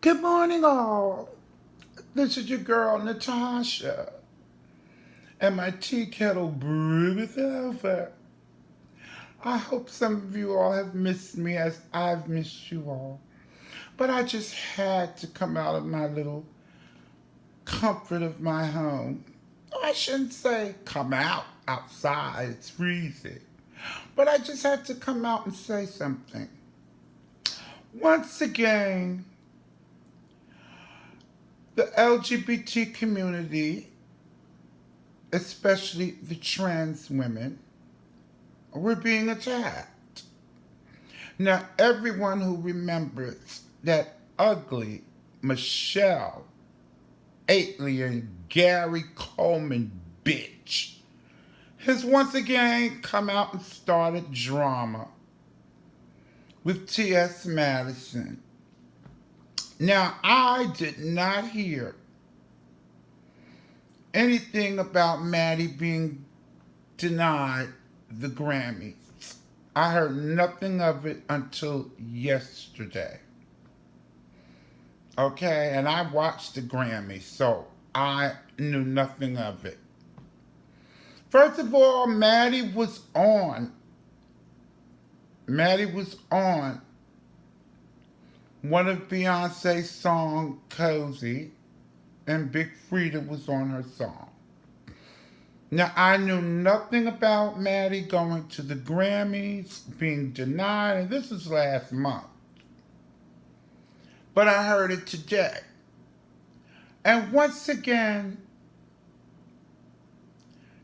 Good morning, all. This is your girl, Natasha, and my tea kettle breweth over. I hope some of you all have missed me as I've missed you all. But I just had to come out of my little comfort of my home. I shouldn't say come out outside, it's freezing. But I just had to come out and say something. Once again, the LGBT community, especially the trans women, were being attacked. Now, everyone who remembers that ugly Michelle Aitley Gary Coleman bitch has once again come out and started drama with TS Madison. Now, I did not hear anything about Maddie being denied the Grammys. I heard nothing of it until yesterday. Okay, and I watched the Grammys, so I knew nothing of it. First of all, Maddie was on one of Beyonce's song, Cozy, and Big Frida was on her song. Now, I knew nothing about Maddie going to the Grammys, being denied, and this is last month. But I heard it today. And once again,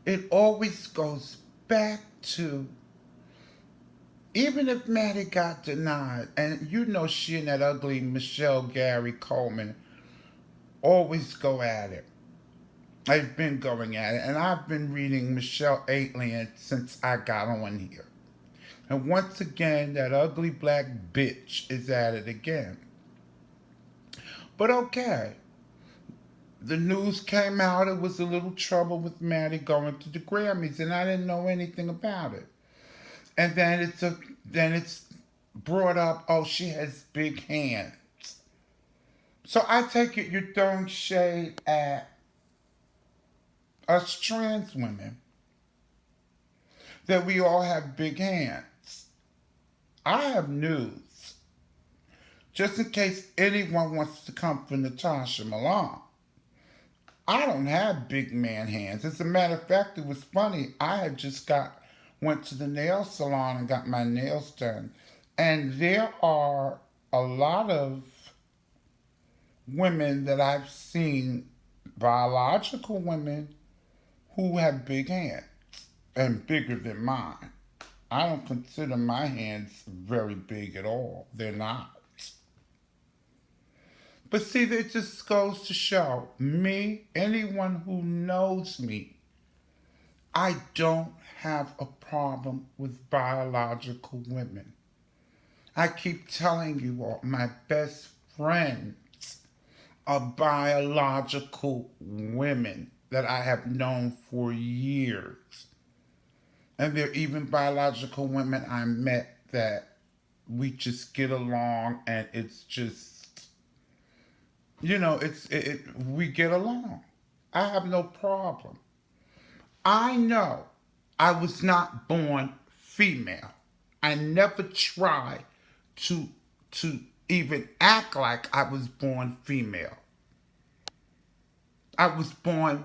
it always goes back to, even if Maddie got denied, and you know she and that ugly Michelle Gary Coleman always go at it. I've been going at it, and I've been reading Michelle Aitley since I got on here. And once again, that ugly black bitch is at it again. But okay, the news came out, it was a little trouble with Maddie going to the Grammys, and I didn't know anything about it. And then it's brought up, oh, she has big hands. So I take it you're throwing shade at us trans women, that we all have big hands. I have news. Just in case anyone wants to come for Natasha Milan. I don't have big man hands. As a matter of fact, it was funny. I had just went to the nail salon and got my nails done. And there are a lot of women that I've seen, biological women, who have big hands and bigger than mine. I don't consider my hands very big at all. They're not. But see, it just goes to show me, anyone who knows me, I don't have a problem with biological women. I keep telling you all, my best friends are biological women that I have known for years. And there are even biological women I met that we just get along, and it's just, we get along. I have no problem. I know I was not born female. I never tried to even act like I was born female. I was born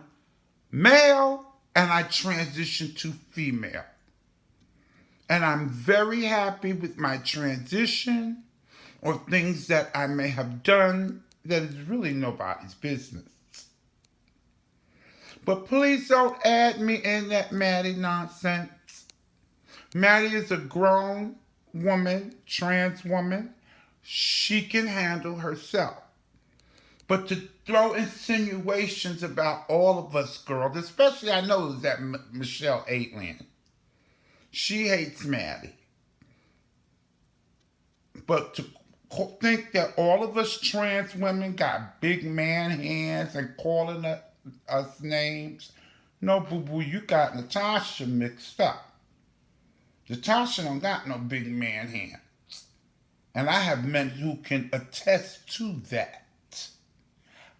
male and I transitioned to female. And I'm very happy with my transition, or things that I may have done that is really nobody's business. But please don't add me in that Maddie nonsense. Maddie is a grown woman, trans woman. She can handle herself. But to throw insinuations about all of us girls, especially I know that Michelle Aitley, she hates Maddie. But to think that all of us trans women got big man hands and calling us names, no, boo-boo, you got Natasha mixed up. Natasha don't got no big man hands. And I have men who can attest to that.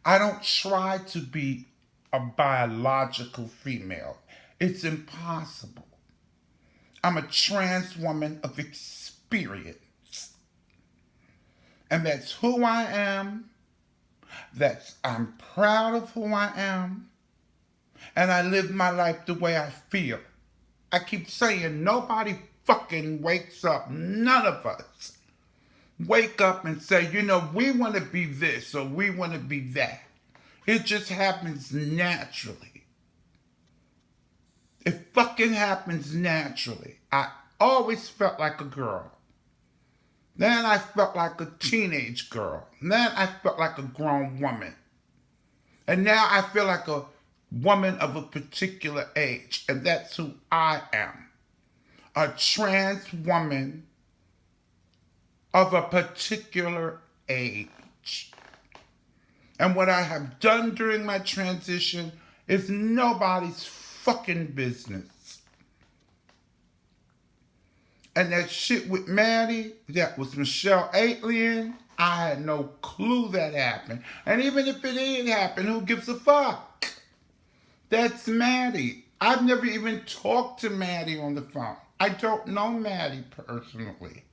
I don't try to be a biological female. It's impossible. I'm a trans woman of experience. And that's who I am. I'm proud of who I am. And I live my life the way I feel. I keep saying nobody fucking wakes up. None of us wake up and say, you know, we want to be this or we want to be that. It just happens naturally. It fucking happens naturally. I always felt like a girl. Then I felt like a teenage girl. Then I felt like a grown woman. And now I feel like a woman of a particular age. And that's who I am. A trans woman of a particular age. And what I have done during my transition is nobody's fucking business. And that shit with Maddie, that was Michelle Aitlian, I had no clue that happened. And even if it did happen, who gives a fuck? That's Maddie. I've never even talked to Maddie on the phone. I don't know Maddie personally.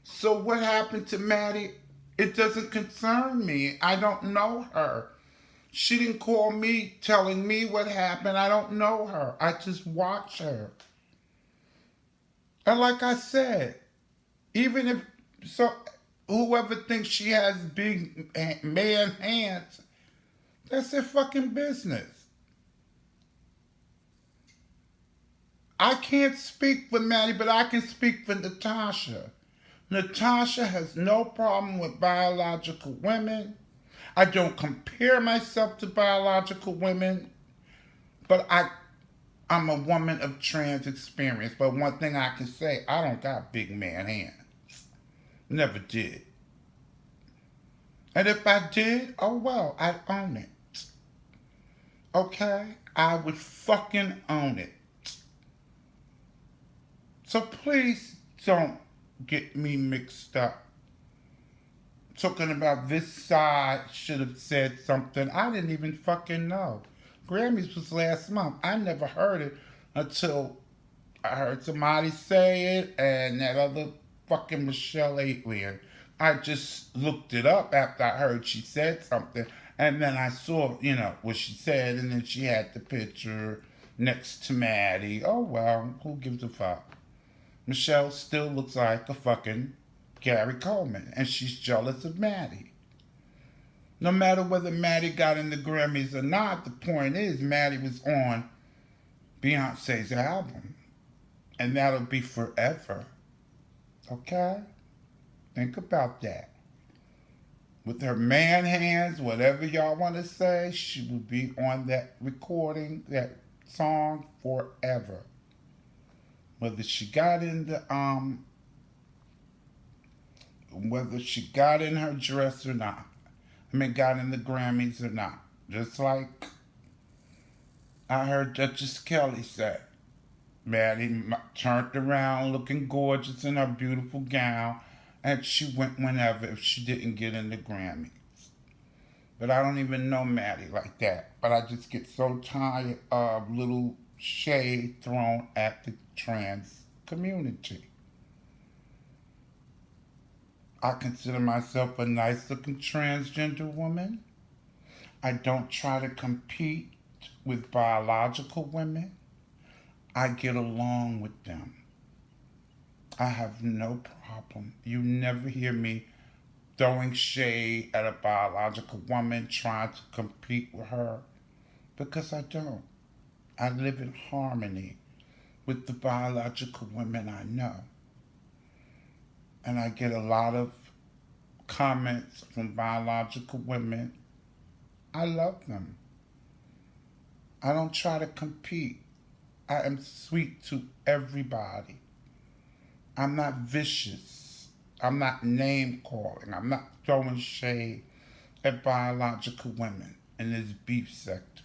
So what happened to Maddie, it doesn't concern me. I don't know her. She didn't call me telling me what happened. I don't know her. I just watch her. And like I said, even if whoever thinks she has big man hands, that's their fucking business. I can't speak for Maddie, but I can speak for Natasha. Natasha has no problem with biological women. I don't compare myself to biological women, but I'm a woman of trans experience. But one thing I can say, I don't got big man hands. Never did. And if I did, oh well, I'd own it. Okay? I would fucking own it. So please don't get me mixed up. Talking about this side should have said something. I didn't even fucking know. Grammys was last month. I never heard it until I heard somebody say it and that other fucking Michelle Aitlian. I just looked it up after I heard she said something. And then I saw, you know, what she said. And then she had the picture next to Maddie. Oh, well, who gives a fuck? Michelle still looks like a fucking Gary Coleman, and she's jealous of Maddie. No matter whether Maddie got in the Grammys or not, the point is Maddie was on Beyonce's album, and that'll be forever. Okay? Think about that. With her man hands, whatever y'all want to say, she will be on that recording, that song forever. Whether she got in her dress or not. Got in the Grammys or not. Just like I heard Duchess Kelly say, Maddie turned around looking gorgeous in her beautiful gown, and she went whenever if she didn't get in the Grammys. But I don't even know Maddie like that. But I just get so tired of little shade thrown at the trans community. I consider myself a nice-looking transgender woman. I don't try to compete with biological women. I get along with them. I have no problem. You never hear me throwing shade at a biological woman, trying to compete with her, because I don't. I live in harmony with the biological women I know. And I get a lot of comments from biological women. I love them. I don't try to compete. I am sweet to everybody. I'm not vicious. I'm not name calling. I'm not throwing shade at biological women in this beef sector.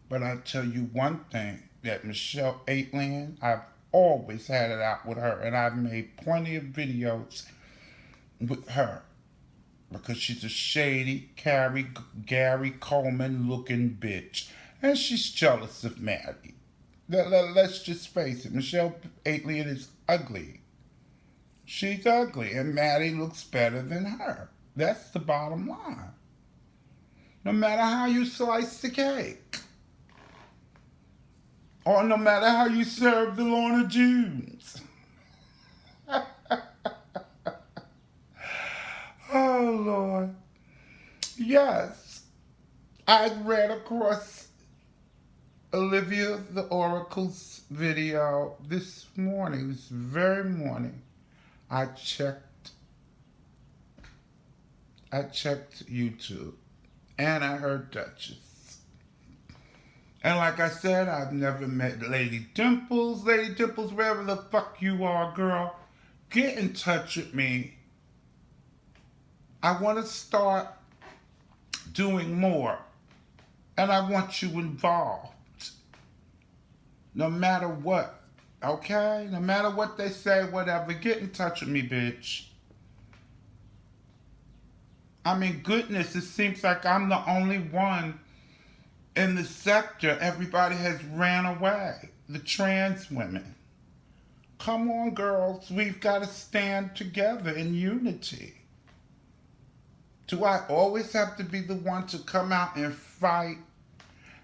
But I tell you one thing, that Michelle Aitlian, I've always had it out with her, and I've made plenty of videos with her. because she's a shady, Gary Coleman looking bitch. And she's jealous of Maddie. Let's just face it, Michelle Alien is ugly. She's ugly, and Maddie looks better than her. That's the bottom line. No matter how you slice the cake, or no matter how you serve the Lorna Junes. Oh, Lord. Yes, I read across Olivia the Oracle's video this morning, this very morning. I checked YouTube, and I heard Duchess. And like I said, I've never met Lady Dimples. Lady Dimples, wherever the fuck you are, girl, get in touch with me. I want to start doing more, and I want you involved. No matter what, okay? No matter what they say, whatever, get in touch with me, bitch. I mean, goodness, it seems like I'm the only one in the sector. Everybody has ran away. The trans women. Come on, girls. We've got to stand together in unity. Do I always have to be the one to come out and fight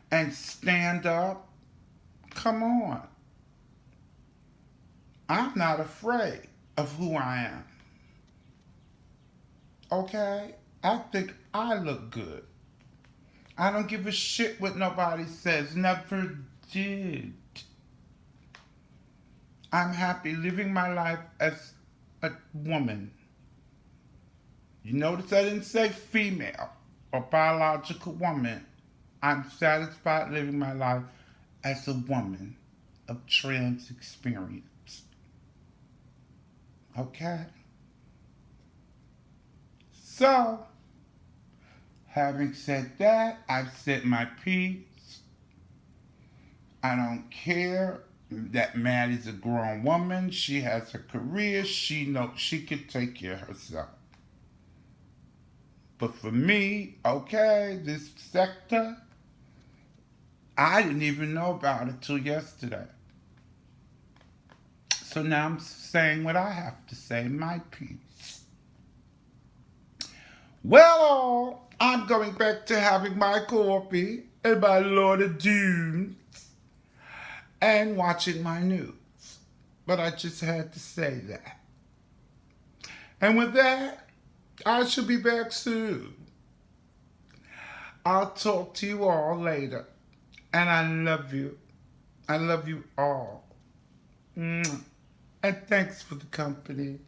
and stand up? Come on. I'm not afraid of who I am. Okay? I think I look good. I don't give a shit what nobody says. Never did. I'm happy living my life as a woman. You notice I didn't say female or biological woman. I'm satisfied living my life as a woman of trans experience. Okay? So, having said that, I've said my piece. I don't care that Maddie's a grown woman. She has a career. She knows she can take care of herself. But for me, okay, this sector, I didn't even know about it till yesterday. So now I'm saying what I have to say, my piece. Well, I'm going back to having my coffee and my Lorna Dunes and watching my news. But I just had to say that. And with that, I shall be back soon. I'll talk to you all later. And I love you. I love you all. And thanks for the company.